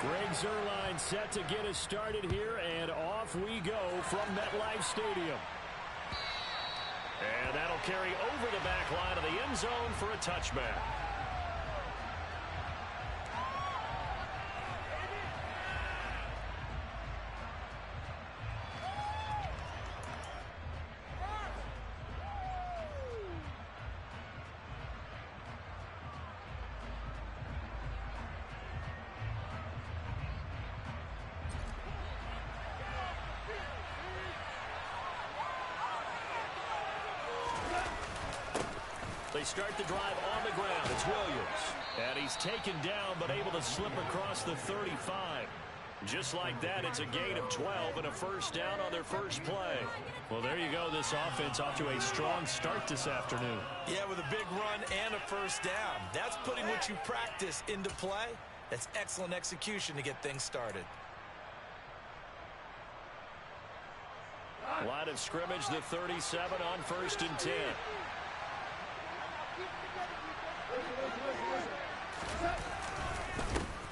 Greg Zuerlein set to get us started here, and off we go from MetLife Stadium. And that'll carry over the back line of the end zone for a touchback. They start the drive on the ground. It's Williams. And he's taken down but able to slip across the 35. Just like that, it's a gain of 12 and a first down on their first play. Well, there you go. This offense off to a strong start this afternoon. Yeah, with a big run and a first down. That's putting what you practice into play. That's excellent execution to get things started. Line of scrimmage, the 37 on 1st and 10.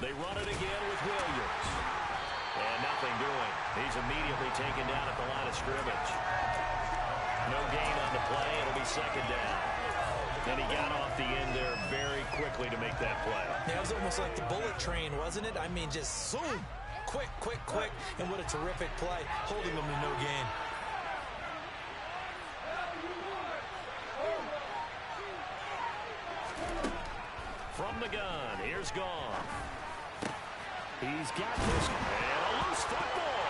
They run it again with Williams. And nothing doing. He's immediately taken down at the line of scrimmage. No gain on the play. It'll be second down. And he got off the end there very quickly to make that play. Yeah, it was almost like the bullet train, wasn't it? I mean, just zoom. Quick, quick, quick. And what a terrific play, holding them to no gain. From the gun, here's Goff. He's got this, and a loose football.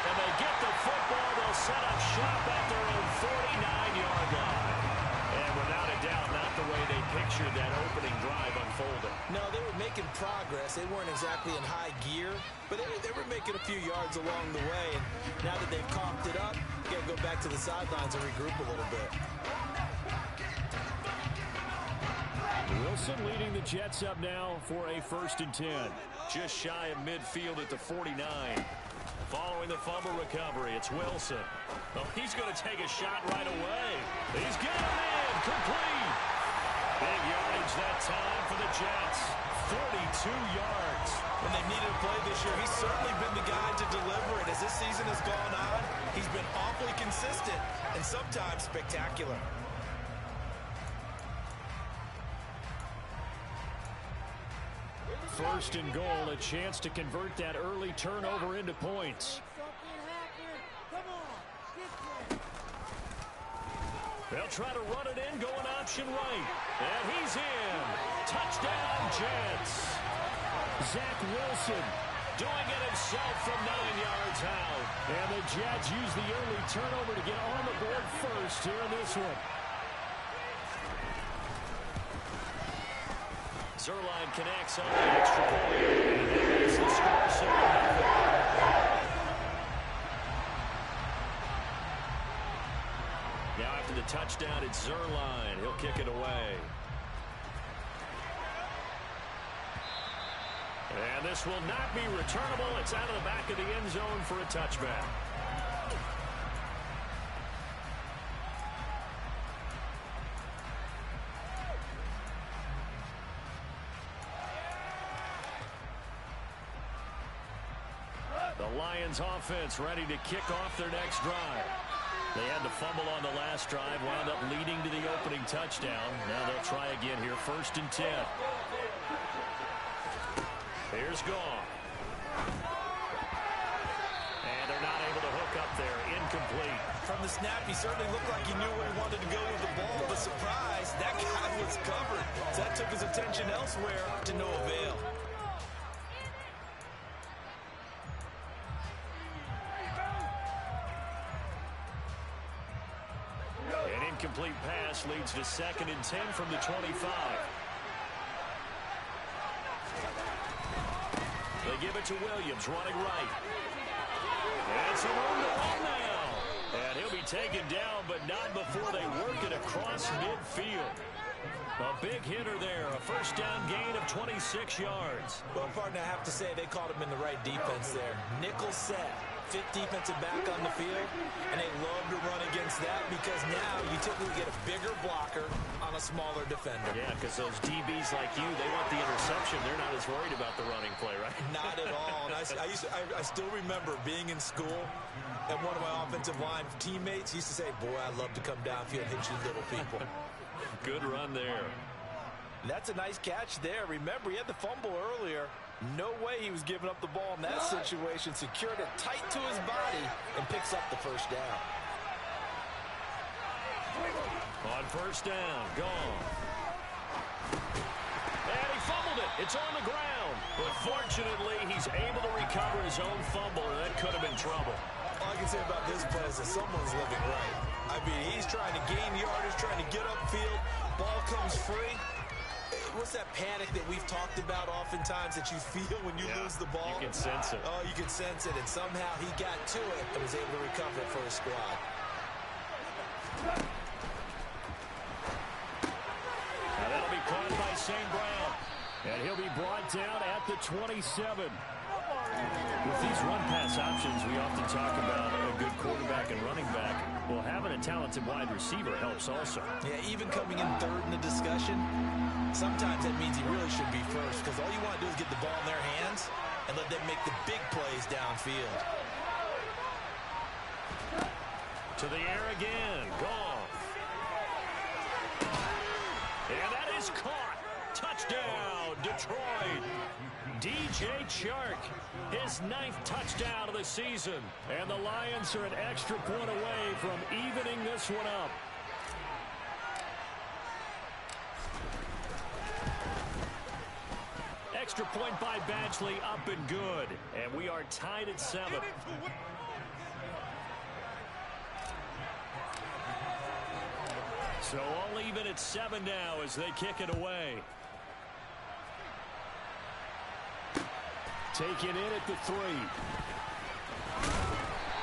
And they get the football. They'll set up shop at their own 49-yard line. And without a doubt, not the way they pictured that opening drive unfolding. No, they were making progress. They weren't exactly in high gear, but they were making a few yards along the way. And now that they've comped it up, you got to go back to the sidelines and regroup a little bit. Wilson leading the Jets up now for a 1st and 10. Just shy of midfield at the 49. Following the fumble recovery, it's Wilson. Oh, he's going to take a shot right away. He's got him in. Complete. Big yardage that time for the Jets. 42 yards. When they needed a play this year, he's certainly been the guy to deliver it. As this season has gone on, he's been awfully consistent and sometimes spectacular. 1st and goal, a chance to convert that early turnover into points. They'll try to run it in, going option right. And he's in. Touchdown, Jets. Zach Wilson doing it himself from 9 yards out. And the Jets use the early turnover to get on the board first here in this one. Zuerlein connects on the extra point. And that is the score, 7-0. Now after the touchdown, it's Zuerlein. He'll kick it away. And this will not be returnable. It's out of the back of the end zone for a touchback. The Lions offense ready to kick off their next drive. They had the fumble on the last drive, wound up leading to the opening touchdown. Now they'll try again here, 1st and 10. Here's Goff. And they're not able to hook up there. Incomplete. From the snap, he certainly looked like he knew where he wanted to go with the ball, but surprise, that guy was covered. So that took his attention elsewhere to no avail. An incomplete pass leads to 2nd and 10 from the 25. They give it to Williams, running right. And some room to run now. And he'll be taken down, but not before they work it across midfield. A big hitter there, a first down gain of 26 yards. Well, partner, I have to say they caught him in the right defense there. Nickel set. fifth defensive back on the field, and they love to run against that because now you typically get a bigger blocker on a smaller defender. Yeah, because those DBs like you, they want the interception. They're not as worried about the running play, right? Not at all. And I still remember being in school, and one of my offensive line teammates used to say, boy, I'd love to come downfield and hit you little people. Good run there. And that's a nice catch there. Remember, he had the fumble earlier. No way he was giving up the ball in that situation. Secured it tight to his body and picks up the first down. On first down, gone. And he fumbled it. It's on the ground. But fortunately, he's able to recover his own fumble, or that could have been trouble. All I can say about this play is that someone's living right. I mean, he's trying to gain yardage, trying to get upfield. Ball comes free. What's that panic that we've talked about oftentimes that you feel when you lose the ball? You can sense it. Oh, you can sense it, and somehow he got to it and was able to recover it for his squad. Now that'll be caught by St. Brown, and he'll be brought down at the 27. With these run-pass options, we often talk about a good quarterback and running back. Well, having a talented wide receiver helps also. Yeah, even coming in third in the discussion, sometimes that means he really should be first because all you want to do is get the ball in their hands and let them make the big plays downfield. To the air again. Goff. And that is caught. Touchdown, Detroit. DJ Chark, his 9th touchdown of the season. And the Lions are an extra point away from evening this one up. Extra point by Badgley, up and good. And we are tied at 7. So all even at 7 now as they kick it away. Taken in at the 3.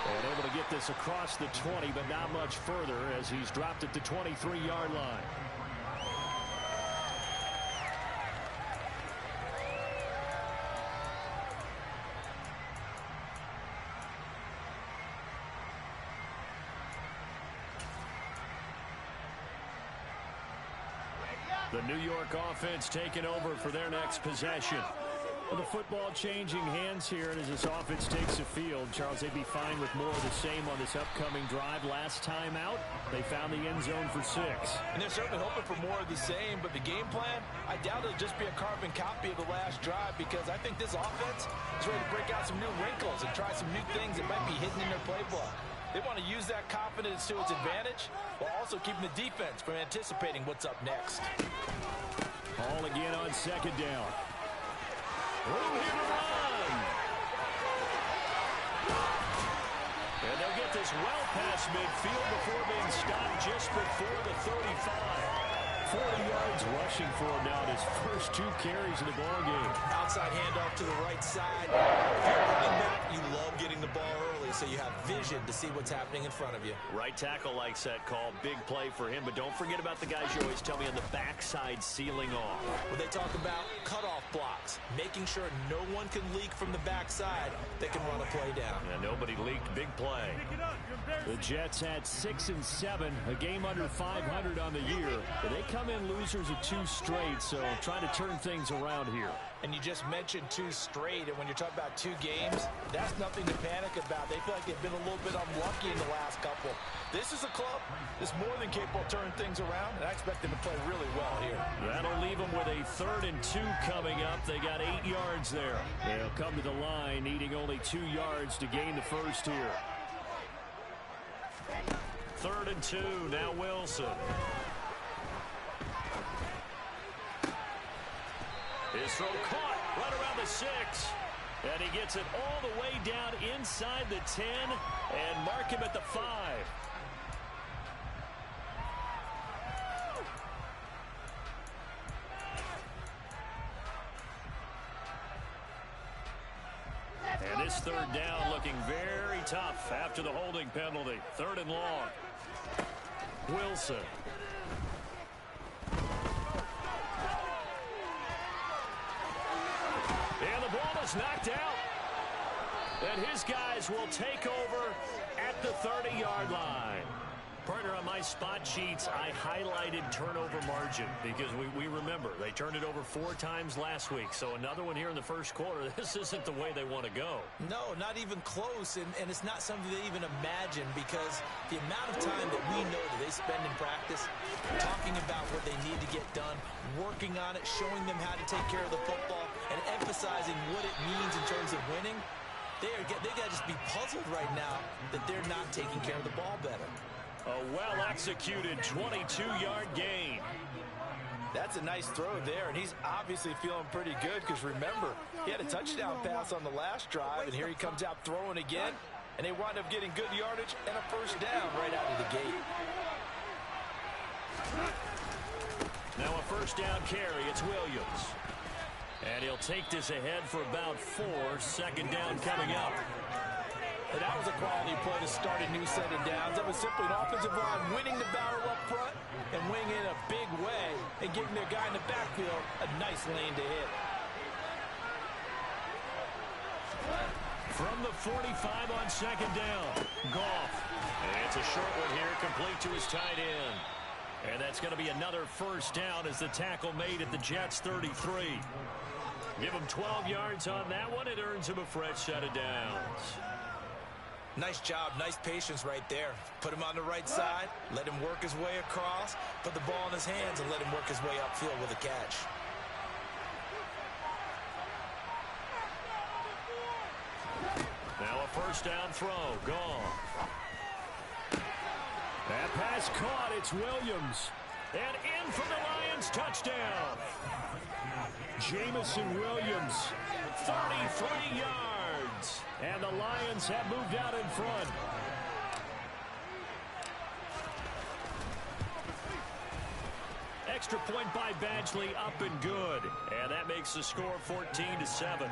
And able to get this across the 20, but not much further as he's dropped at the 23-yard line. The New York offense taking over for their next possession. Well, the football changing hands here, and as this offense takes the field, Charles, they'd be fine with more of the same on this upcoming drive. Last time out, they found the end zone for 6. And they're certainly hoping for more of the same, but the game plan, I doubt it'll just be a carbon copy of the last drive because I think this offense is ready to break out some new wrinkles and try some new things that might be hidden in their playbook. They want to use that confidence to its advantage while also keeping the defense from anticipating what's up next. All again on second down. Room here to run. And they'll get this well past midfield before being stopped just before the 35. 40 yards rushing for him now in his first 2 carries of the ball game. Outside handoff to the right side. If you're running back, you love getting the ball early so you have vision to see what's happening in front of you. Right tackle likes that call. Big play for him, but don't forget about the guys you always tell me on the backside sealing off. When they talk about cutoff blocks, making sure no one can leak from the backside, they can run a play down. Yeah, nobody leaked. Big play. The Jets had 6 and 7, a game under 500 on the year. But they come in losers of 2 straight, so trying to turn things around here. And you just mentioned 2 straight, and when you're talking about 2 games, that's nothing to panic about. They feel like they've been a little bit unlucky in the last couple. This is a club that's more than capable of turning things around, and I expect them to play really well here. That'll leave them with a 3rd and 2 coming up. They got 8 yards there. They'll come to the line, needing only 2 yards to gain the first here. 3rd and 2, now Wilson. His throw caught right around the 6. And he gets it all the way down inside the 10 and mark him at the 5. And this 3rd down looking very tough after the holding penalty. 3rd and long. Wilson. And the ball is knocked out. And his guys will take over at the 30-yard line. Partner, on my spot sheets, I highlighted turnover margin because we remember they turned it over 4 times last week. So another one here in the first quarter. This isn't the way they want to go. No, not even close, and it's not something they even imagine because the amount of time that we know that they spend in practice talking about what they need to get done, working on it, showing them how to take care of the football, and emphasizing what it means in terms of winning, they got to just be puzzled right now that they're not taking care of the ball better. A well-executed 22-yard gain. That's a nice throw there, and he's obviously feeling pretty good because, remember, he had a touchdown pass on the last drive, and here he comes out throwing again, and they wind up getting good yardage and a first down right out of the gate. Now a first down carry. It's Williams. And he'll take this ahead for about 4. Second down coming up. And that was a quality play to start a new set of downs. That was simply an offensive line winning the battle up front and winning in a big way and giving their guy in the backfield a nice lane to hit. From the 45 on second down, Goff. And it's a short one here, complete to his tight end. And that's going to be another first down as the tackle made at the Jets' 33. Give him 12 yards on that one. It earns him a fresh set of downs. Nice job, nice patience right there. Put him on the right side, let him work his way across, put the ball in his hands, and let him work his way upfield with a catch. Now a first down throw. Goff. That pass caught. It's Williams. And in for the Lions touchdown. Jamison Williams, 33 yards. And the Lions have moved out in front. Extra point by Badgley, up and good. And that makes the score 14-7.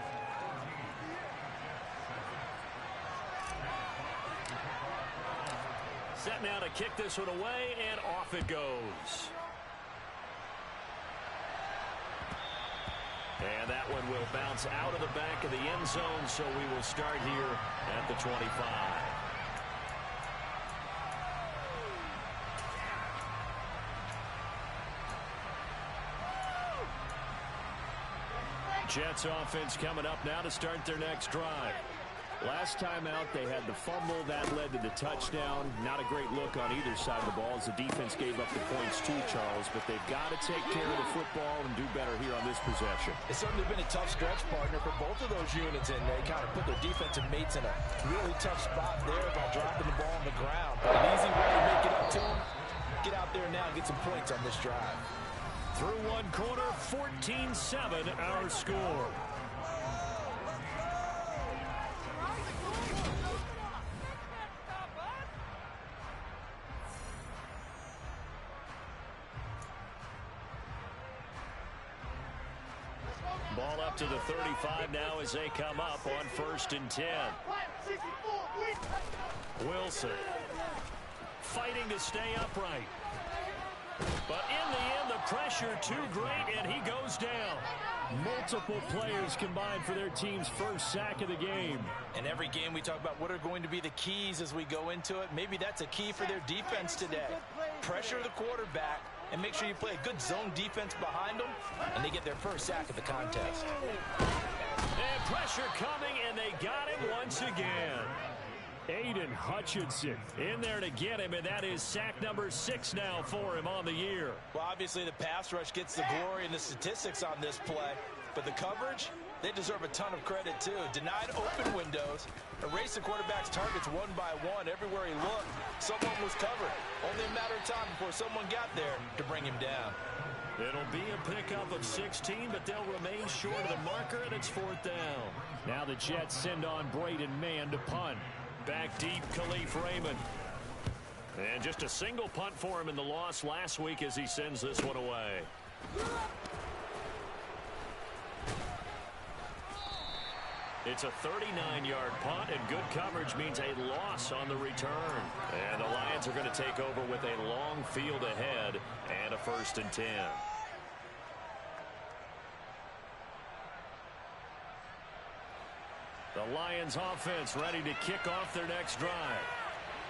Set now to kick this one away, and off it goes. And that one will bounce out of the back of the end zone, so we will start here at the 25. Jets offense coming up now to start their next drive. Last time out, they had the fumble. That led to the touchdown. Not a great look on either side of the ball as the defense gave up the points too, Charles. But they've got to take care of the football and do better here on this possession. It's certainly been a tough stretch, partner, for both of those units, and they kind of put their defensive mates in a really tough spot there by dropping the ball on the ground. But an easy way to make it up to them, get out there now and get some points on this drive. Through one quarter, 14-7 our score. Ball up to the 35 now as they come up on 1st and 10. Wilson fighting to stay upright. But in the end, the pressure too great, and he goes down. Multiple players combined for their team's first sack of the game. And every game we talk about what are going to be the keys as we go into it. Maybe that's a key for their defense today. Pressure the quarterback and make sure you play a good zone defense behind them, and they get their first sack of the contest. And pressure coming, and they got him once again. Aiden Hutchinson in there to get him, and that is sack number 6 now for him on the year. Well, obviously the pass rush gets the glory and the statistics on this play, but the coverage, they deserve a ton of credit too. Denied open windows, erased the quarterback's targets one by one. Everywhere he looked, someone was covered. Only a matter of time before someone got there to bring him down. It'll be a pickup of 16, but they'll remain short of the marker, and it's 4th down. Now the Jets send on Braden Mann to punt. Back deep, Khalif Raymond. And just a single punt for him in the loss last week as he sends this one away. It's a 39-yard punt, and good coverage means a loss on the return. And the Lions are going to take over with a long field ahead and a 1st and 10. The Lions offense ready to kick off their next drive.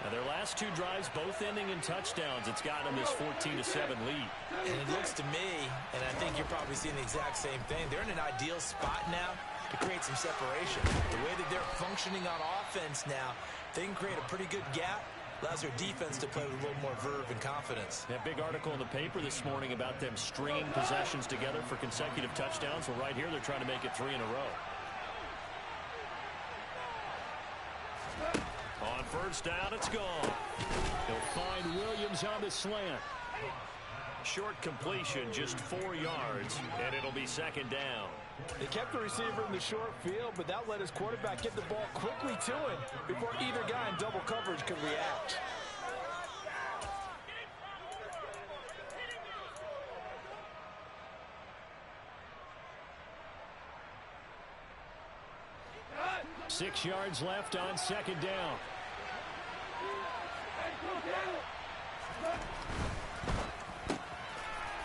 Now their last two drives both ending in touchdowns. It's gotten them this 14-7 lead. And it looks to me, and I think you're probably seeing the exact same thing, they're in an ideal spot now to create some separation. The way that they're functioning on offense now, they can create a pretty good gap. Allows their defense to play with a little more verve and confidence. That big article in the paper this morning about them stringing possessions together for consecutive touchdowns. Well, right here they're trying to make it 3 in a row. On first down, it's gone. He'll find Williams on the slant. Short completion, just 4 yards, and it'll be second down. They kept the receiver in the short field, but that let his quarterback get the ball quickly to him before either guy in double coverage could react. Six yards left on second down.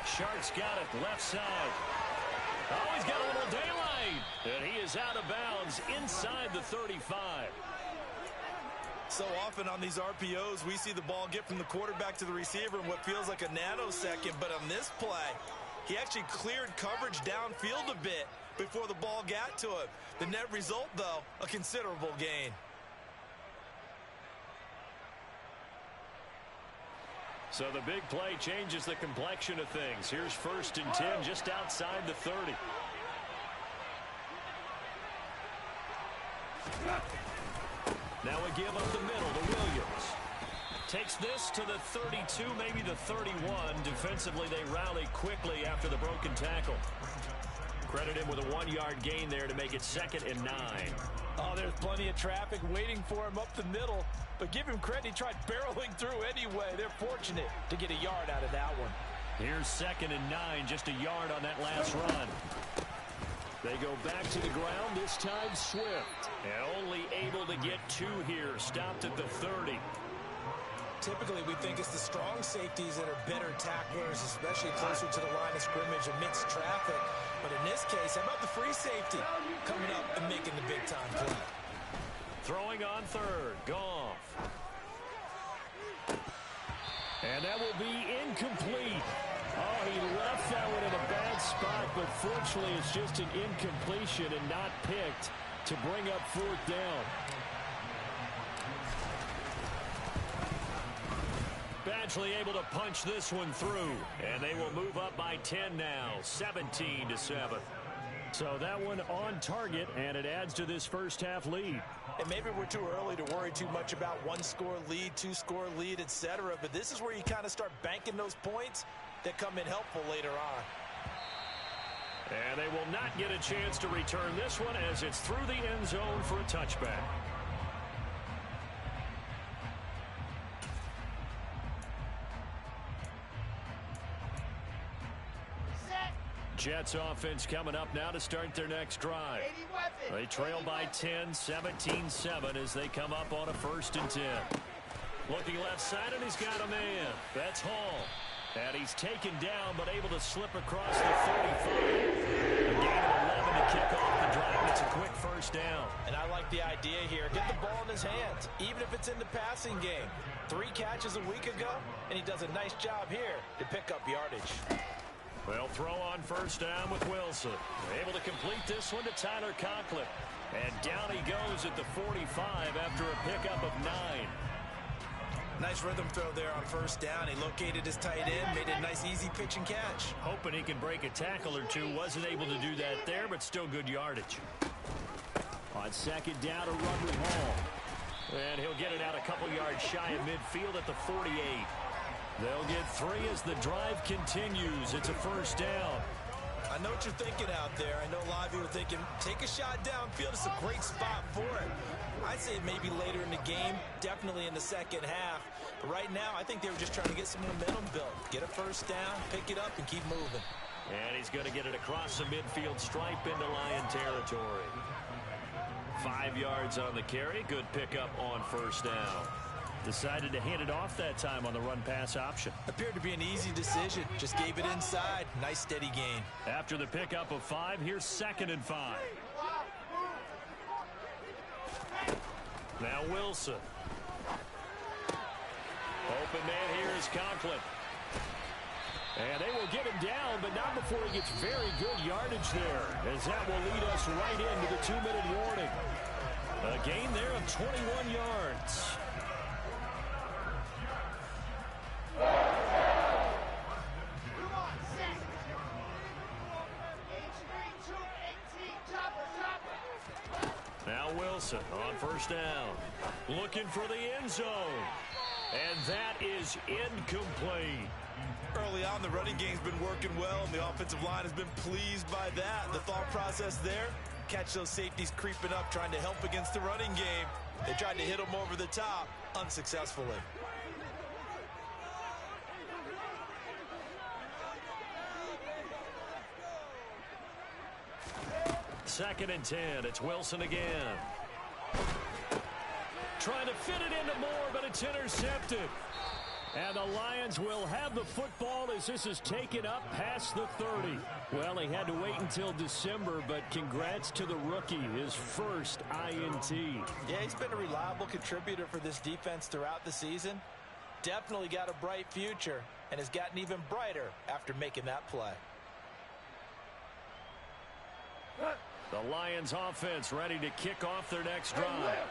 Shark's got it left side. Oh, he's got a little daylight. And he is out of bounds inside the 35. So often on these RPOs, we see the ball get from the quarterback to the receiver in what feels like a nanosecond. But on this play, he actually cleared coverage downfield a bit before the ball got to him. The net result, though, a considerable gain. So the big play changes the complexion of things. Here's 1st and 10 just outside the 30. Now we give up the middle to Williams. Takes this to the 32, maybe the 31. Defensively, they rally quickly after the broken tackle. Credit him with a 1-yard gain there to make it 2nd and 9. Oh, there's plenty of traffic waiting for him up the middle. But give him credit, he tried barreling through anyway. They're fortunate to get a yard out of that one. Here's 2nd and 9, just a yard on that last run. They go back to the ground, this time Swift. And only able to get 2 here, stopped at the 30. Typically, we think it's the strong safeties that are better tacklers, especially closer to the line of scrimmage amidst traffic. But in this case, how about the free safety coming up and making the big-time play? Throwing on 3rd, Goff. And that will be incomplete. Oh, he left that one in a bad spot, but fortunately it's just an incompletion and not picked to bring up 4th down. Badgley able to punch this one through, and they will move up by 10 now, 17-7. So that one on target, and it adds to this first half lead. And maybe we're too early to worry too much about 1-score lead, 2-score lead, etc. But this is where you kind of start banking those points that come in helpful later on. And they will not get a chance to return this one as it's through the end zone for a touchback. Jets offense coming up now to start their next drive. They trail by 10, 17-7 as they come up on a 1st and 10. Looking left side, and he's got a man. That's Hall. And he's taken down, but able to slip across the 35. A gain of 11 to kick off the drive. It's a quick 1st down. And I like the idea here. Get the ball in his hands, even if it's in the passing game. 3 catches a week ago, and he does a nice job here to pick up yardage. They'll throw on 1st down with Wilson. Able to complete this one to Tyler Conklin. And down he goes at the 45 after a pickup of 9. Nice rhythm throw there on 1st down. He located his tight end, made a nice easy pitch and catch. Hoping he can break a tackle or two. Wasn't able to do that there, but still good yardage. On 2nd down, a run with Hall. And he'll get it out a couple yards shy of midfield at the 48. They'll get 3 as the drive continues. It's a 1st down. I know what you're thinking out there. I know a lot of you are thinking, take a shot downfield. It's a great spot for it. I'd say maybe later in the game, definitely in the second half. But right now, I think they were just trying to get some momentum built. Get a 1st down, pick it up, and keep moving. And he's going to get it across the midfield stripe into Lion territory. 5 yards on the carry. Good pickup on 1st down. Decided to hand it off that time on the run-pass option. Appeared to be an easy decision. Just gave it inside. Nice steady gain. After the pickup of 5, here's 2nd and 5. Now Wilson. Open man here is Conklin. And they will get him down, but not before he gets very good yardage there, as that will lead us right into the 2-minute warning. A gain there of 21 yards. Now Wilson on first down. Looking for the end zone. And that is incomplete. Early on, the running game's been working well, and the offensive line has been pleased by that. The thought process there, catch those safeties creeping up, trying to help against the running game. They tried to hit them over the top, unsuccessfully. Second and 10. It's Wilson again. Trying to fit it into Moore, but it's intercepted. And the Lions will have the football as this is taken up past the 30. Well, he had to wait until December, but congrats to the rookie, his first INT. Yeah, he's been a reliable contributor for this defense throughout the season. Definitely got a bright future and has gotten even brighter after making that play. The Lions offense ready to kick off their next drive.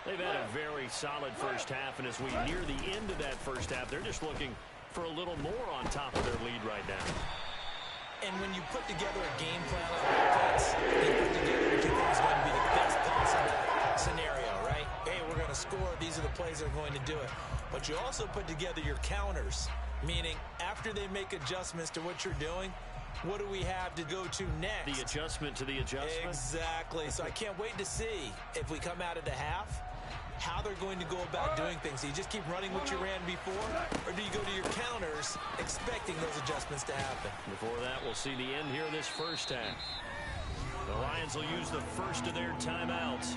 They've had a very solid first half, and as we near the end of that first half, they're just looking for a little more on top of their lead right now. And when you put together a game plan on offense, they put together what you think is going to be the best possible scenario, right? Hey, we're going to score. These are the plays that are going to do it. But you also put together your counters, meaning after they make adjustments to what you're doing, what do we have to go to next? The adjustment to the adjustment? Exactly. So I can't wait to see if we come out of the half, how they're going to go about doing things. Do you just keep running what you ran before, or do you go to your counters expecting those adjustments to happen? Before that, we'll see the end here of this first half. The Lions will use the first of their timeouts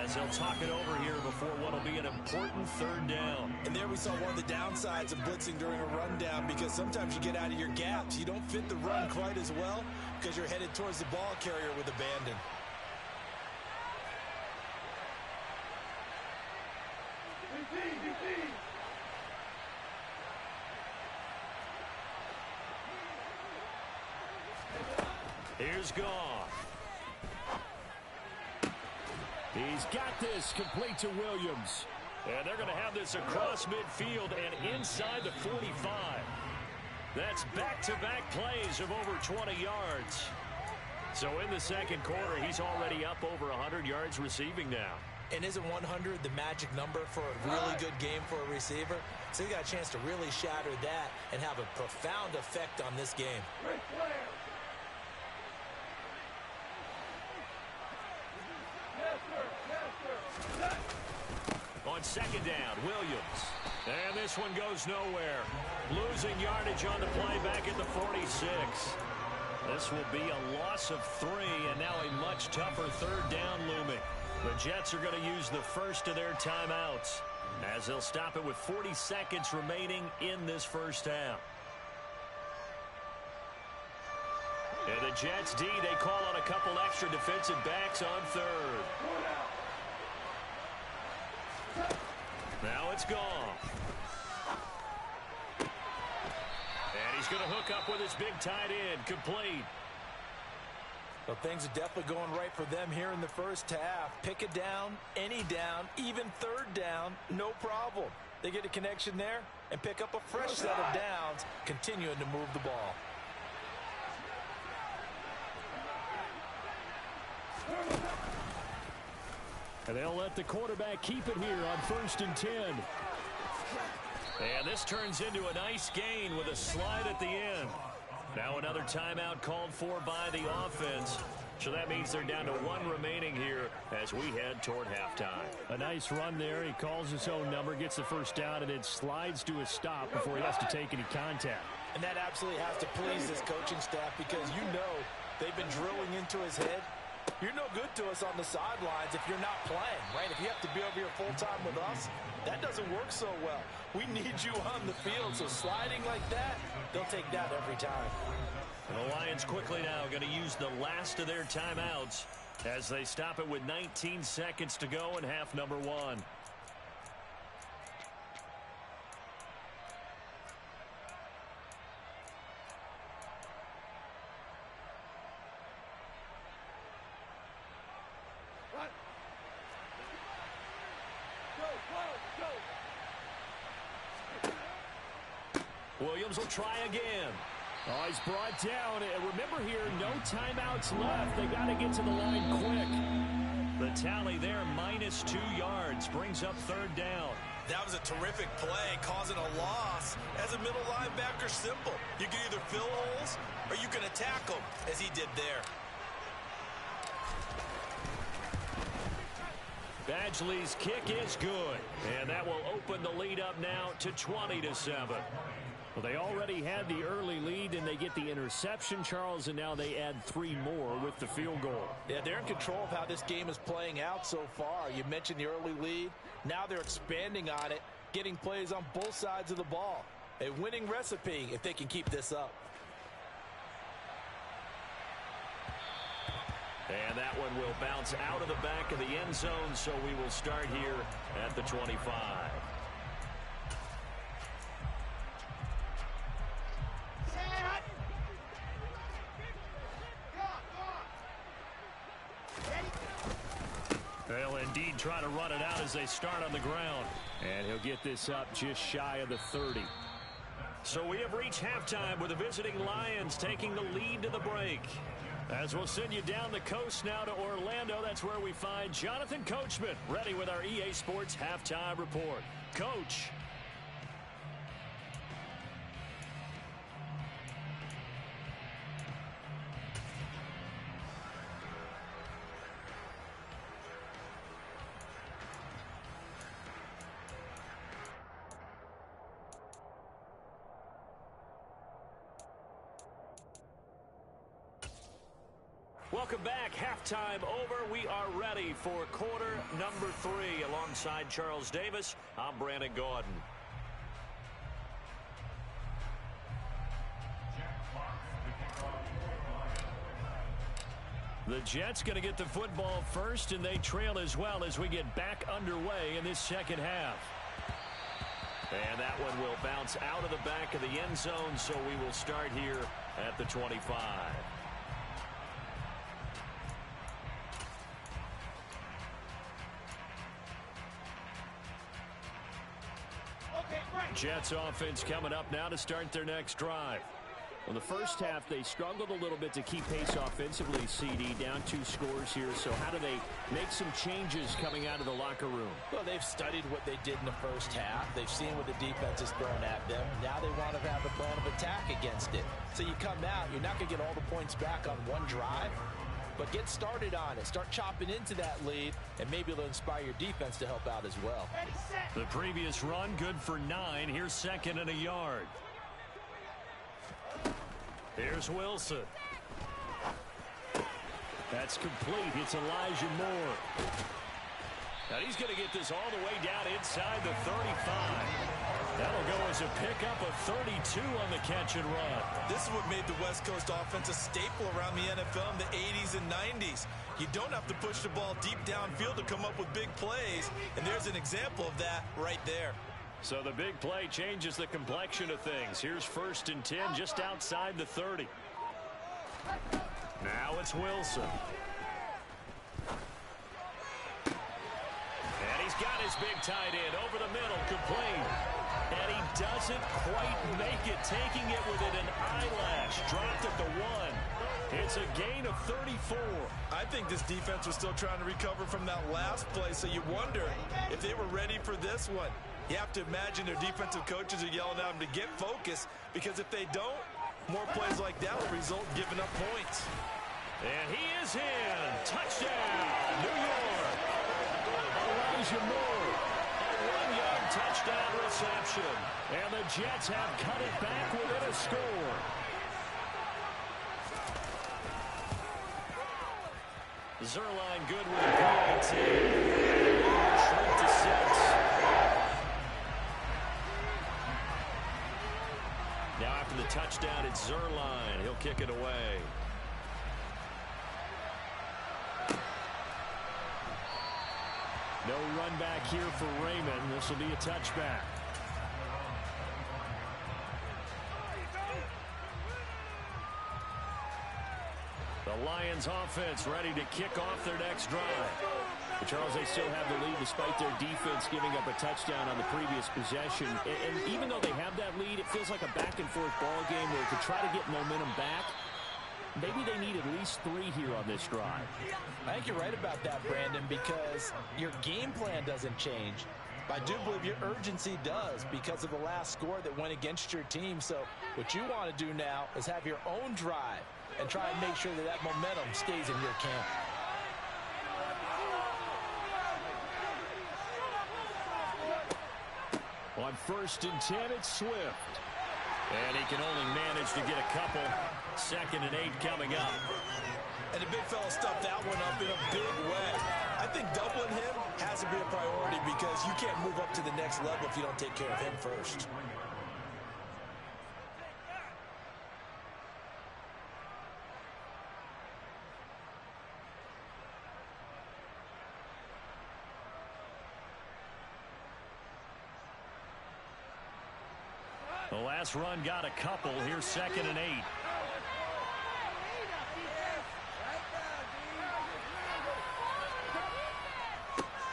as they'll talk it over here before what will be an important third down. And there we saw one of the downsides of blitzing during a rundown, because sometimes you get out of your gaps. You don't fit the run quite as well because you're headed towards the ball carrier with abandon. Here's Goff. He's got this complete to Williams. And they're going to have this across midfield and inside the 45. That's back-to-back plays of over 20 yards. So in the second quarter, he's already up over 100 yards receiving now. And isn't 100 the magic number for a really good game for a receiver? So he got a chance to really shatter that and have a profound effect on this game. On second down, Williams. And this one goes nowhere. Losing yardage on the play back at the 46. This will be a loss of 3, and now a much tougher third down looming. The Jets are going to use the first of their timeouts as they'll stop it with 40 seconds remaining in this first half. And the Jets D, they call on a couple extra defensive backs on third. Now it's Goff. And he's going to hook up with his big tight end, complete. Well, things are definitely going right for them here in the first half. Pick it down, any down, even third down, no problem. They get a connection there and pick up a fresh set of downs, continuing to move the ball. And they'll let the quarterback keep it here on 1st and 10. And this turns into a nice gain with a slide at the end. Now another timeout called for by the offense. So that means they're down to 1 remaining here as we head toward halftime. A nice run there. He calls his own number, gets the first down, and then slides to a stop before he has to take any contact. And that absolutely has to please this coaching staff, because you know they've been drilling into his head. You're no good to us on the sidelines if you're not playing, right? If you have to be over here full-time with us, that doesn't work so well. We need you on the field, so sliding like that, they'll take that every time. And the Lions quickly now going to use the last of their timeouts as they stop it with 19 seconds to go in half number one. Williams will try again. Oh, he's brought down. And remember here, no timeouts left. They got to get to the line quick. The tally there, -2 yards, brings up third down. That was a terrific play, causing a loss. As a middle linebacker, simple. You can either fill holes or you can attack them, as he did there. Badgley's kick is good, and that will open the lead up now to 20-7. Well, they already had the early lead, and they get the interception, Charles, and now they add 3 more with the field goal. Yeah, they're in control of how this game is playing out so far. You mentioned the early lead. Now they're expanding on it, getting plays on both sides of the ball. A winning recipe if they can keep this up. And that one will bounce out of the back of the end zone, so we will start here at the 25. They'll indeed try to run it out as they start on the ground. And he'll get this up just shy of the 30. So we have reached halftime with the visiting Lions taking the lead to the break. As we'll send you down the coast now to Orlando, that's where we find Jonathan Coachman ready with our EA Sports Halftime Report. Coach. Welcome back. Halftime over. We are ready for quarter number 3. Alongside Charles Davis, I'm Brandon Gordon. The Jets going to get the football first, and they trail as well as we get back underway in this second half. And that one will bounce out of the back of the end zone, so we will start here at the 25. Jets offense coming up now to start their next drive. Well, the first half, they struggled a little bit to keep pace offensively, CD, down 2 scores here. So how do they make some changes coming out of the locker room? Well, they've studied what they did in the first half. They've seen what the defense has thrown at them. Now they want to have a plan of attack against it. So you come out, you're not going to get all the points back on one drive, but get started on it. Start chopping into that lead, and maybe it'll inspire your defense to help out as well. The previous run, good for 9. Here's second and a yard. Here's Wilson. That's complete. It's Elijah Moore. Now he's going to get this all the way down inside the 35. That'll go as a pickup of 32 on the catch and run. This is what made the West Coast offense a staple around the NFL in the 80s and 90s. You don't have to push the ball deep downfield to come up with big plays, and there's an example of that right there. So the big play changes the complexion of things. Here's first and 10 just outside the 30. Now it's Wilson. And he's got his big tight end over the middle, complete. And he doesn't quite make it, taking it within an eyelash. Dropped at the 1. It's a gain of 34. I think this defense was still trying to recover from that last play, so you wonder if they were ready for this one. You have to imagine their defensive coaches are yelling at them to get focused, because if they don't, more plays like that will result in giving up points. And he is in. Touchdown, New York. Elijah Moore. A 1-yard touchdown reception. And the Jets have cut it back within a score. Zerline good with a PAT. Shrink to 6. Now after the touchdown, it's Zerline. He'll kick it away. No run back here for Raymond. This will be a touchback. The Lions offense ready to kick off their next drive. But Charles, they still have the lead despite their defense giving up a touchdown on the previous possession. And even though they have that lead, it feels like a back-and-forth ball game where to try to get momentum back, maybe they need at least 3 here on this drive. I think you're right about that, Brandon, because your game plan doesn't change. But I do believe your urgency does because of the last score that went against your team. So what you want to do now is have your own drive and try and make sure that that momentum stays in your camp. On 1st and 10, it's Swift. And he can only manage to get a couple. 2nd and 8 coming up. And the big fella stuffed that one up in a big way. I think doubling him has to be a priority because you can't move up to the next level if you don't take care of him first. The last run got a couple. Here's 2nd and 8.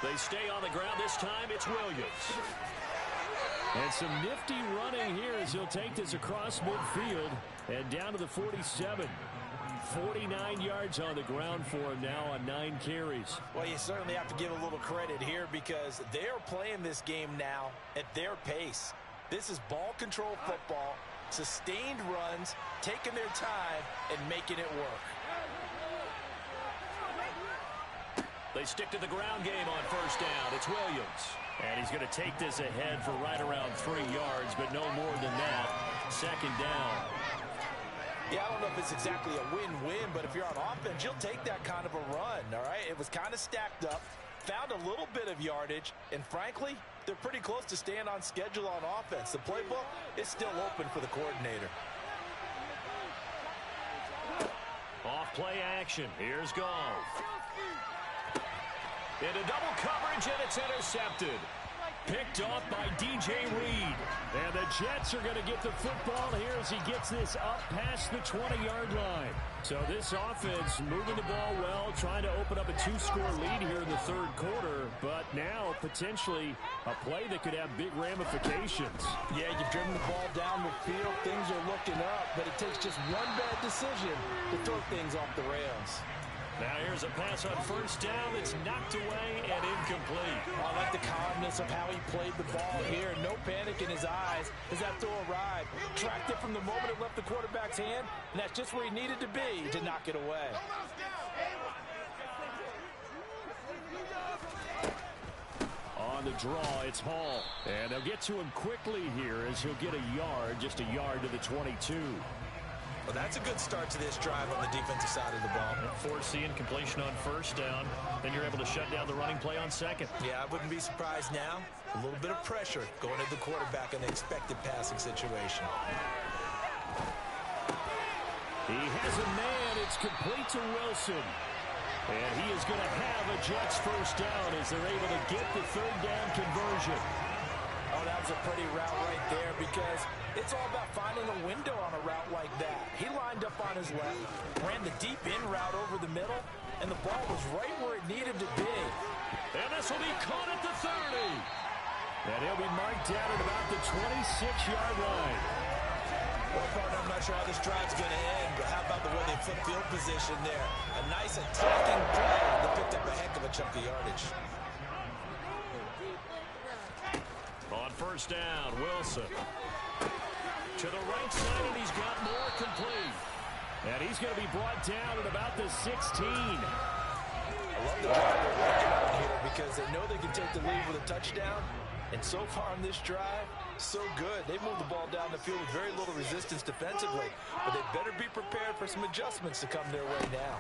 They stay on the ground. This time it's Williams. And some nifty running here as he'll take this across midfield and down to the 47. 49 yards on the ground for him now on 9 carries. Well, you certainly have to give a little credit here because they are playing this game now at their pace. This is ball control football, sustained runs, taking their time, and making it work. They stick to the ground game on 1st down. It's Williams. And he's going to take this ahead for right around 3 yards, but no more than that. 2nd down. Yeah, I don't know if it's exactly a win-win, but if you're on offense, you'll take that kind of a run, all right? It was kind of stacked up, found a little bit of yardage, and frankly, they're pretty close to staying on schedule on offense. The playbook is still open for the coordinator. Off play action. Here's Goff. Into double coverage, and it's intercepted. Picked off by DJ Reed. And the Jets are going to get the football here as he gets this up past the 20-yard line. So this offense moving the ball well, trying to open up a 2-score lead here in the 3rd quarter. But now potentially a play that could have big ramifications. Yeah, you've driven the ball down the field. Things are looking up, but it takes just one bad decision to throw things off the rails. Now here's a pass on 1st down that's knocked away and incomplete. I like the calmness of how he played the ball here. No panic in his eyes as that throw arrived. Tracked it from the moment it left the quarterback's hand, and that's just where he needed to be to knock it away. On the draw, it's Hall. And they'll get to him quickly here as he'll get a yard, just a yard to the 22. Well, that's a good start to this drive on the defensive side of the ball. Forcing completion on 1st down. Then you're able to shut down the running play on 2nd. Yeah, I wouldn't be surprised now. A little bit of pressure going at the quarterback in the expected passing situation. He has a man. It's complete to Wilson. And he is going to have a Jets 1st down as they're able to get the 3rd down conversion. Oh, that was a pretty route right there because it's all about finding a window on a route like that. He lined up on his left, ran the deep in route over the middle, and the ball was right where it needed to be. And this will be caught at the 30. And he'll be marked down at about the 26-yard line. Well, partner, I'm not sure how this drive's going to end, but how about the way they flip field position there? A nice attacking play that picked up a heck of a chunk of yardage. On 1st down, Wilson. To the right side, and he's got more complete. And he's going to be brought down at about the 16. I love the drive they're working on here because they know they can take the lead with a touchdown. And so far on this drive, so good. They moved the ball down the field with very little resistance defensively. But they better be prepared for some adjustments to come their way now.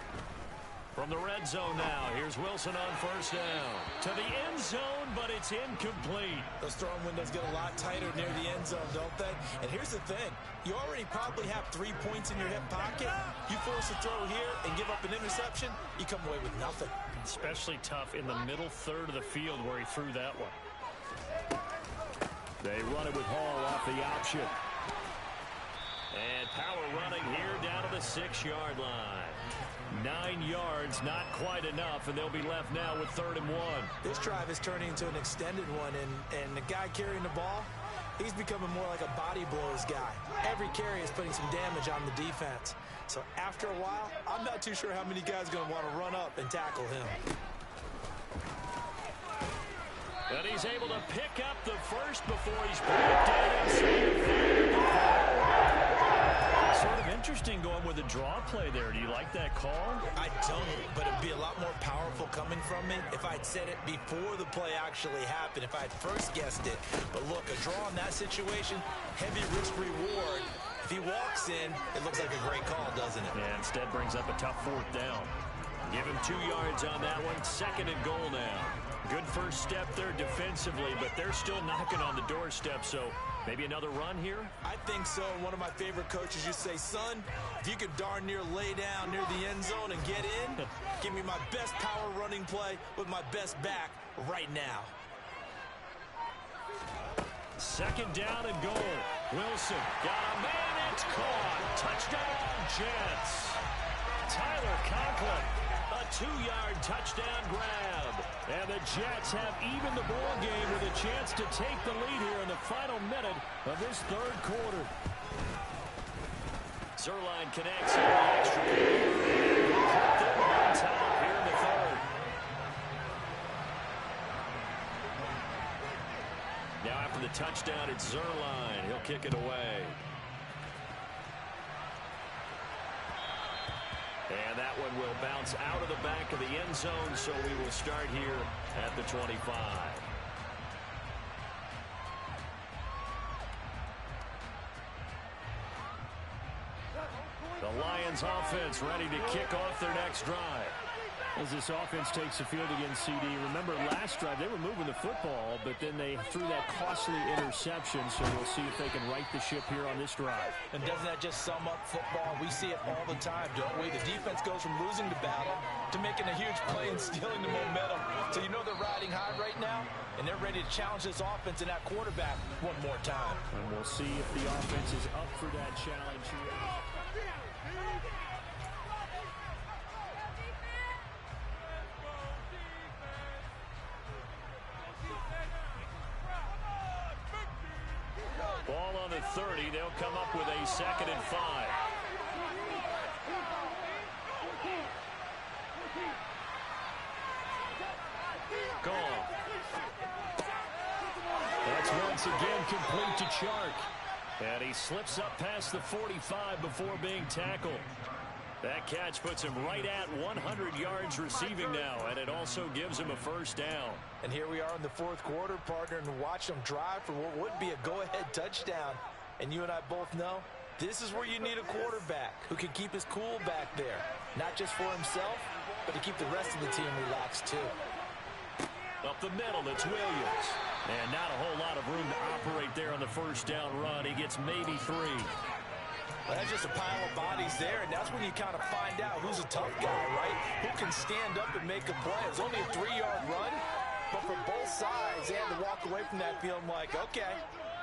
From the red zone now, here's Wilson on first down. To the end zone, but it's incomplete. Those throwing windows get a lot tighter near the end zone, don't they? And here's the thing. You already probably have 3 points in your hip pocket. You force a throw here and give up an interception, you come away with nothing. Especially tough in the middle third of the field where he threw that one. They run it with Hall off the option. And power running here down to the 6-yard line. 9 yards, not quite enough, and they'll be left now with 3rd and 1. This drive is turning into an extended one, and the guy carrying the ball, he's becoming more like a body blows guy. Every carry is putting some damage on the defense. So after a while, I'm not too sure how many guys are going to want to run up and tackle him. And he's able to pick up the first before he's brought down. Sort of interesting going with a draw play there. Do you like that call? I don't, but it'd be a lot more powerful coming from me if I'd said it before the play actually happened, if I'd first guessed it. But look, a draw in that situation, heavy risk reward. If he walks in, it looks like a great call, doesn't it? Yeah, instead brings up a tough 4th down. Give him 2 yards on that one. 2nd and goal now. Good first step there defensively, but they're still knocking on the doorstep, so maybe another run here? I think so. One of my favorite coaches used to say, son, if you could darn near lay down near the end zone and get in, give me my best power running play with my best back right now. 2nd down and goal. Wilson got a man. It's caught. Touchdown, Jets. Tyler Conklin, a 2-yard touchdown grab. And the Jets have evened the ball game with a chance to take the lead here in the final minute of this 3rd quarter. Zerline connects on the extra point. On top here in the 3rd. Now after the touchdown, it's Zerline. He'll kick it away. And that one will bounce out of the back of the end zone, so we will start here at the 25. The Lions offense ready to kick off their next drive. As this offense takes the field against CD, remember last drive they were moving the football, but then they threw that costly interception, so we'll see if they can right the ship here on this drive. And doesn't that just sum up football? We see it all the time, don't we? The defense goes from losing the battle to making a huge play and stealing the momentum. So you know they're riding high right now, and they're ready to challenge this offense and that quarterback one more time. And we'll see if the offense is up for that challenge here. Ball on the 30. They'll come up with a 2nd and 5. Gone. That's once again complete to Chark. And he slips up past the 45 before being tackled. That catch puts him right at 100 yards receiving now, and it also gives him a 1st down. And here we are in the 4th quarter, partner, and watch them drive for what would be a go-ahead touchdown. And you and I both know this is where you need a quarterback who can keep his cool back there, not just for himself, but to keep the rest of the team relaxed too. Up the middle, it's Williams. And not a whole lot of room to operate there on the 1st down run. He gets maybe 3. Well, that's just a pile of bodies there, and that's when you kind of find out who's a tough guy, right? Who can stand up and make a play. It's only a 3-yard run, but for both sides, they had to walk away from that feeling like, okay,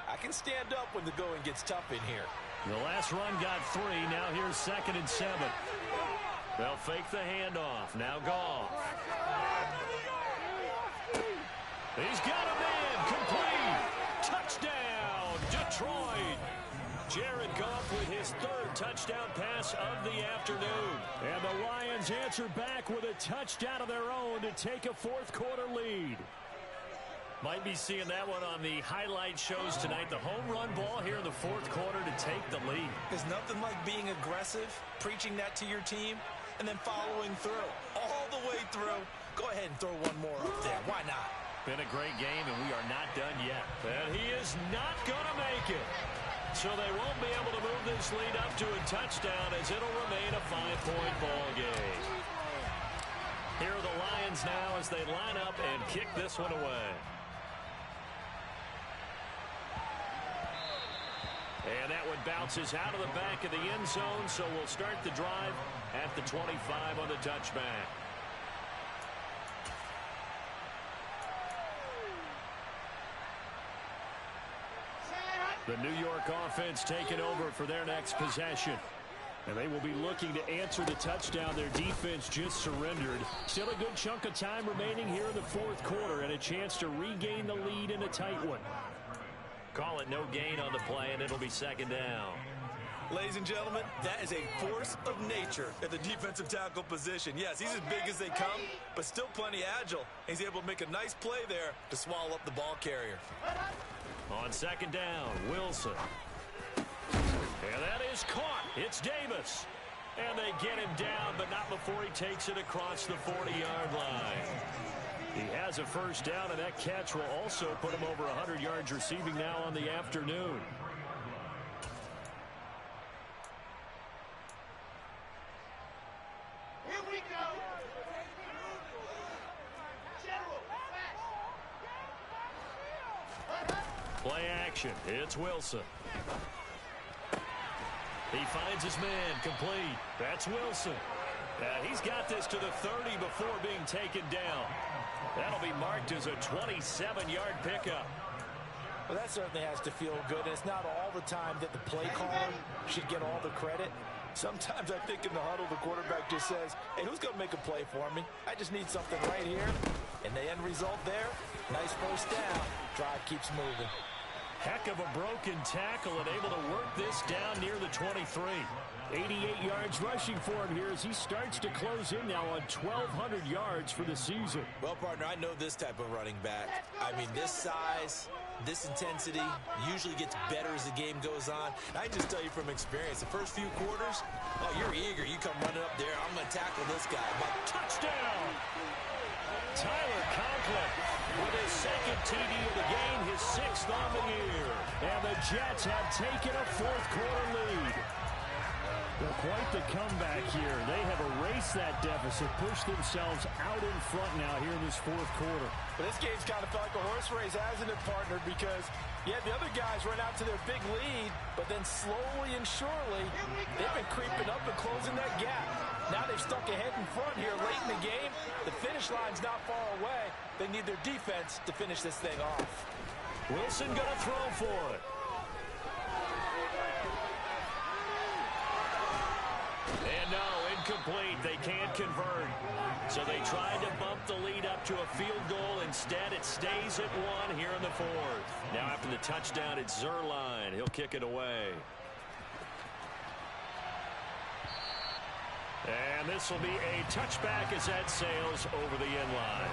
I can stand up when the going gets tough in here. The last run got 3. Now here's 2nd and 7. They'll fake the handoff. Now Goff. He's got a man. Complete. Touchdown, Detroit. Jared Goff with his 3rd touchdown pass of the afternoon. And the Lions answer back with a touchdown of their own to take a 4th quarter lead. Might be seeing that one on the highlight shows tonight. The home run ball here in the 4th quarter to take the lead. There's nothing like being aggressive, preaching that to your team, and then following through. All the way through. Go ahead and throw one more up there. Why not? Been a great game, and we are not done yet. And he is not going to make it. So they won't be able to move this lead up to a touchdown as it'll remain a 5-point ball game. Here are the Lions now as they line up and kick this one away. And that one bounces out of the back of the end zone, so we'll start the drive at the 25 on the touchback. The New York offense taking over for their next possession. And they will be looking to answer the touchdown their defense just surrendered. Still a good chunk of time remaining here in the fourth quarter and a chance to regain the lead in a tight one. Call it no gain on the play, and it'll be second down. Ladies and gentlemen, that is a force of nature at the defensive tackle position. Yes, he's as big as they come, but still plenty agile. He's able to make a nice play there to swallow up the ball carrier. On second down, Wilson. And that is caught. It's Davis. And they get him down, but not before he takes it across the 40-yard line. He has a first down, and that catch will also put him over 100 yards receiving now on the afternoon. Here we go. Play action. It's Wilson. He finds his man complete. That's Wilson. He's got this to the 30 before being taken down. That'll be marked as a 27-yard pickup. Well, that certainly has to feel good. And it's not all the time that the play caller should get all the credit. Sometimes I think in the huddle, the quarterback just says, hey, who's going to make a play for me? I just need something right here. And the end result there, nice first down. Drive keeps moving. Heck of a broken tackle and able to work this down near the 23. 88 yards rushing for him here as he starts to close in now on 1,200 yards for the season. Well, partner, I know this type of running back. I mean, this size, this intensity usually gets better as the game goes on. And I can just tell you from experience, the first few quarters, oh, you're eager. You come running up there. I'm going to tackle this guy. Touchdown! Tyler Conklin with his second TD of the game, his sixth on the year. And the Jets have taken a fourth quarter lead. Well, quite the comeback here. They have erased that deficit, pushed themselves out in front now here in this fourth quarter. But this game's kind of felt like a horse race, hasn't it, partner? Because, yeah, the other guys run out to their big lead, but then slowly and surely, they've been creeping up and closing that gap. Now they've stuck ahead in front here late in the game. The finish line's not far away. They need their defense to finish this thing off. Wilson going to throw for it. And no, incomplete. They can't convert. So they tried to bump the lead up to a field goal. Instead, it stays at one here in the fourth. Now after the touchdown, it's Zerline. He'll kick it away. And this will be a touchback as that sails over the end line.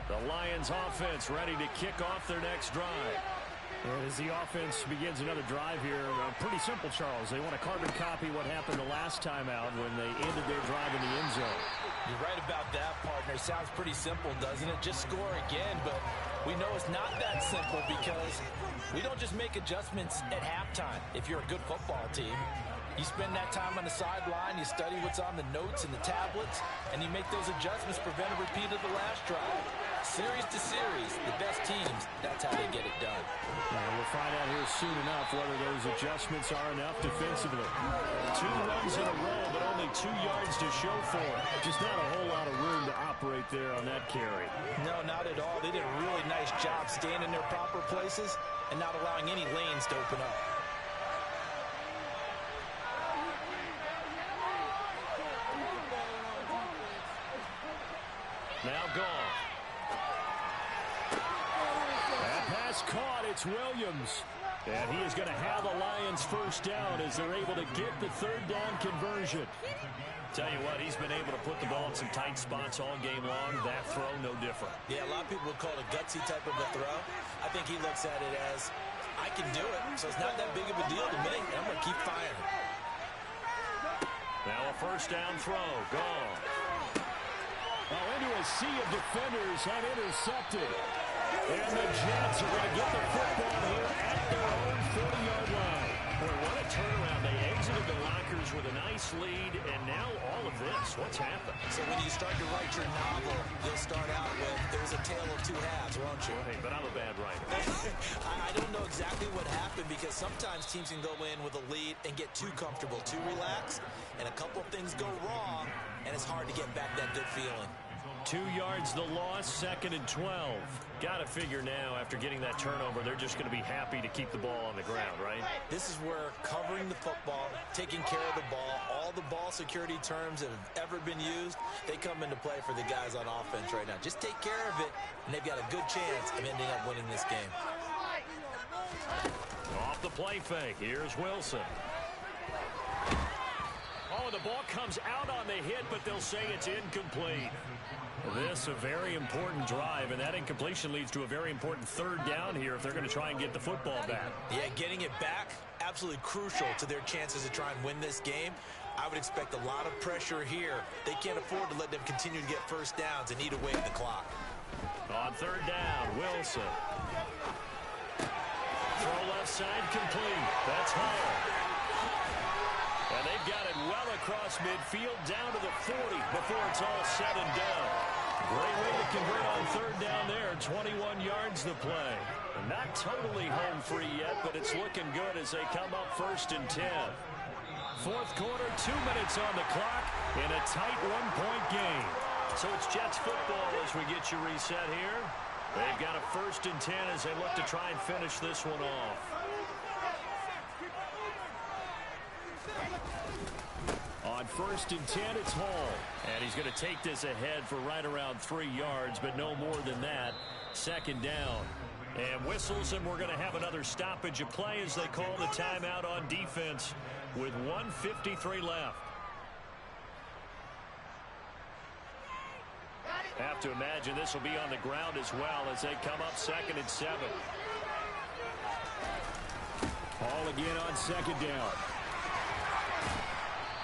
The Lions offense ready to kick off their next drive. And as the offense begins another drive here, pretty simple, Charles. They want to carbon copy what happened the last time out when they ended their drive in the end zone. You're right about that, partner. Sounds pretty simple, doesn't it? Just score again, but we know it's not that simple because we don't just make adjustments at halftime if you're a good football team. You spend that time on the sideline, you study what's on the notes and the tablets, and you make those adjustments, prevent a repeat of the last drive. Series to series, the best teams, that's how they get it done. We'll find out here soon enough whether those adjustments are enough defensively. 2 runs in a row, but only 2 yards to show for it. Just not a whole lot of room to operate there on that carry. No, not at all. They did a really nice job staying in their proper places and not allowing any lanes to open up. Now gone. That pass caught. It's Williams. And he is going to have the Lions first down as they're able to get the third down conversion. Tell you what, he's been able to put the ball in some tight spots all game long. That throw, no different. Yeah, a lot of people would call it a gutsy type of a throw. I think he looks at it as, I can do it, so it's not that big of a deal to me, and I'm going to keep firing. Now a first down throw, gone. Into a sea of defenders and intercepted. And the Jets are going to get the football here at their own 40-yard line. Boy, what a turnaround. They exited the lockers with a nice lead, and now all of this. What's happened? So when you start to write your novel, you'll start out with, there's a tale of two halves, won't you? Hey, but I'm a bad writer. I don't know exactly what happened because sometimes teams can go in with a lead and get too comfortable, too relaxed, and a couple of things go wrong, and it's hard to get back that good feeling. 2 yards the loss, 2nd and 12. Got to figure now, after getting that turnover, they're just going to be happy to keep the ball on the ground, right? This is where covering the football, taking care of the ball, all the ball security terms that have ever been used, they come into play for the guys on offense right now. Just take care of it, and they've got a good chance of ending up winning this game. Off the play fake, here's Wilson. Oh, the ball comes out on the hit, but they'll say it's incomplete. This a very important drive, and that incompletion leads to a very important third down here if they're going to try and get the football back. Yeah, getting it back, absolutely crucial to their chances to try and win this game. I would expect a lot of pressure here. They can't afford to let them continue to get first downs and eat away at the clock. On third down, Wilson. Throw left side complete. That's Hall. And they've got it well across midfield down to the 40 before it's all said and done. Great way to convert on third down there. 21 yards the play. Not totally home free yet, but it's looking good as they come up 1st and 10. Fourth quarter, 2 minutes on the clock in a tight one-point game. So it's Jets football as we get you reset here. They've got a 1st and 10 as they look to try and finish this one off. On 1st and 10, it's Hall. And he's going to take this ahead for right around 3 yards, but no more than that. 2nd down. And whistles, and we're going to have another stoppage of play as they call the timeout on defense with 1:53 left. Have to imagine this will be on the ground as well as they come up 2nd and 7. Hall again on 2nd down.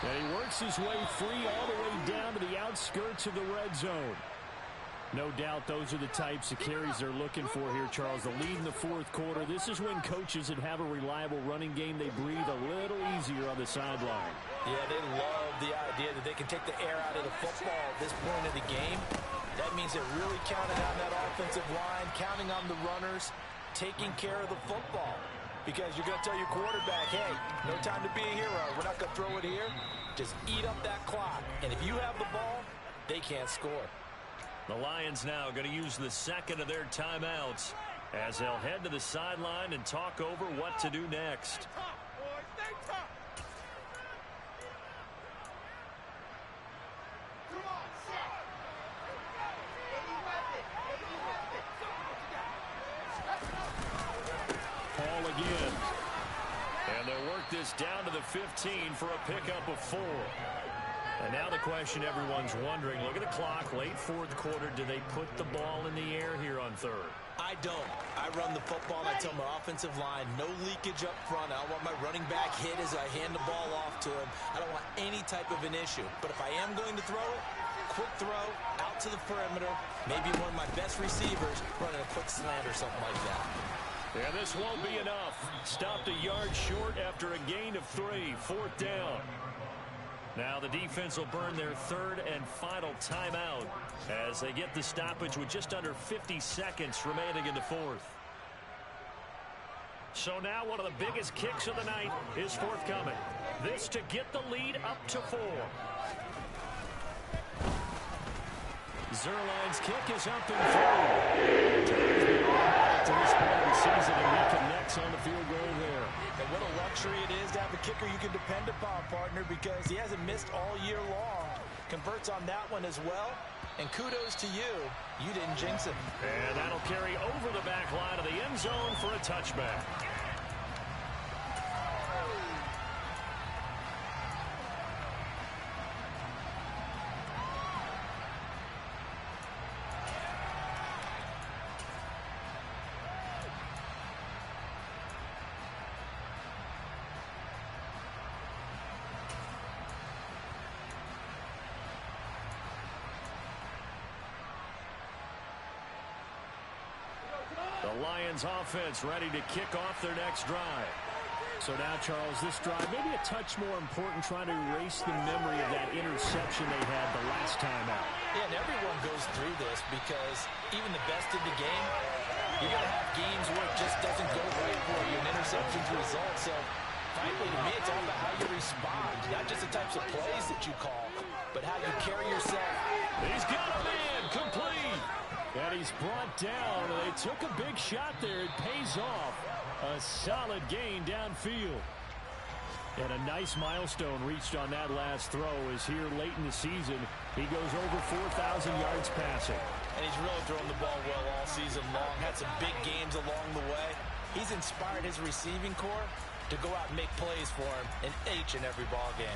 And he works his way free all the way down to the outskirts of the red zone. No doubt those are the types of carries they're looking for here, Charles. The lead in the fourth quarter. This is when coaches that have a reliable running game, they breathe a little easier on the sideline. Yeah, they love the idea that they can take the air out of the football at this point of the game. That means they're really counting on that offensive line, counting on the runners, taking care of the football. Because you're going to tell your quarterback, hey, no time to be a hero. We're not going to throw it here. Just eat up that clock. And if you have the ball, they can't score. The Lions now going to use the 2nd of their timeouts as they'll head to the sideline and talk over what to do next. Paul again. And they'll work this down to the 15 for a pickup of 4. And now the question everyone's wondering, look at the clock, late fourth quarter, do they put the ball in the air here on third? I don't. I run the football and I tell my offensive line, no leakage up front. I don't want my running back hit as I hand the ball off to him. I don't want any type of an issue. But if I am going to throw it, quick throw, out to the perimeter, maybe one of my best receivers running a quick slant or something like that. And this won't be enough. Stopped a yard short after a gain of 3, 4th down. Now the defense will burn their 3rd and final timeout as they get the stoppage with just under 50 seconds remaining in the 4th. So now one of the biggest kicks of the night is forthcoming. This to get the lead up to 4. Zerline's kick is up and through. To this point of the season, and he connects on the field goal there. And what a luxury it is to have a kicker you can depend upon, partner, because he hasn't missed all year long. Converts on that one as well. And kudos to you. You didn't jinx it. And that'll carry over the back line of the end zone for a touchback. The Lions offense ready to kick off their next drive. So now, Charles, this drive maybe a touch more important, trying to erase the memory of that interception they had the last time out. Yeah, and everyone goes through this because even the best in the game, you're going to have games where it just doesn't go right for you, and interceptions result. So, frankly, to me, it's all about how you respond, not just the types of plays that you call, but how you carry yourself. He's got a man complete. And he's brought down. They took a big shot there. It pays off. A solid gain downfield. And a nice milestone reached on that last throw as here late in the season, he goes over 4,000 yards passing. And he's really thrown the ball well all season long. Had some big games along the way. He's inspired his receiving corps to go out and make plays for him in each and every ball game.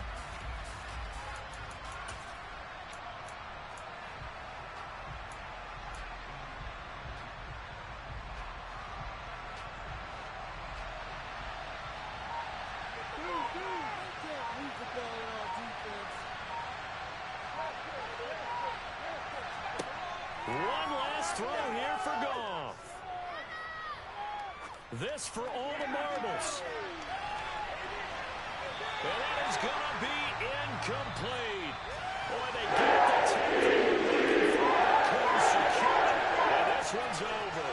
One last throw here for Goff. This for all the marbles. And that is going to be incomplete. Boy, they get the tackle looking for it. Couldn't secure it. And this one's over.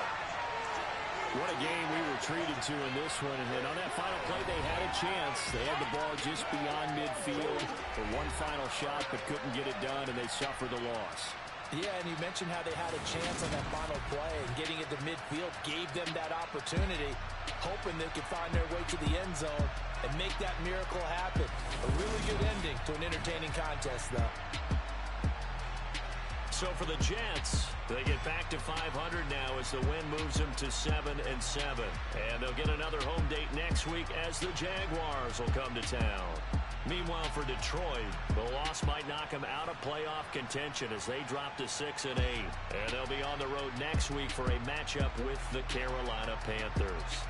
What a game we were treated to in this one. And on that final play, they had a chance. They had the ball just beyond midfield for one final shot, but couldn't get it done, and they suffered the loss. Yeah, and you mentioned how they had a chance on that final play, and getting it to midfield gave them that opportunity, hoping they could find their way to the end zone and make that miracle happen. A really good ending to an entertaining contest, though. So for the Jets, they get back to 500 now as the win moves them to 7-7. And they'll get another home date next week as the Jaguars will come to town. Meanwhile, for Detroit, the loss might knock them out of playoff contention as they drop to 6-8. And they'll be on the road next week for a matchup with the Carolina Panthers.